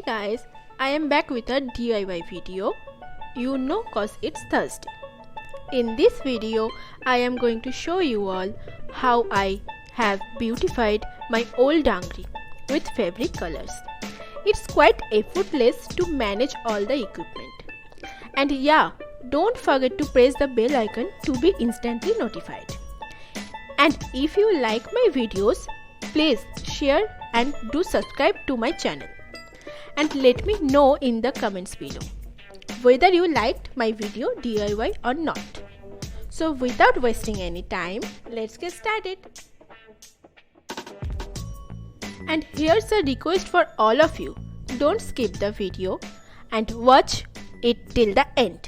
Hey guys, I am back with a DIY video, cause it's Thursday. In this video, I am going to show you all how I have beautified my old Dangri with fabric colors. It's quite effortless to manage all the equipment. And yeah, don't forget to press the bell icon to be instantly notified. And if you like my videos, please share and do subscribe to my channel. And let me know in the comments below whether you liked my video DIY or not. So without wasting any time, let's get started. And here's a request for all of you. Don't skip the video and watch it till the end.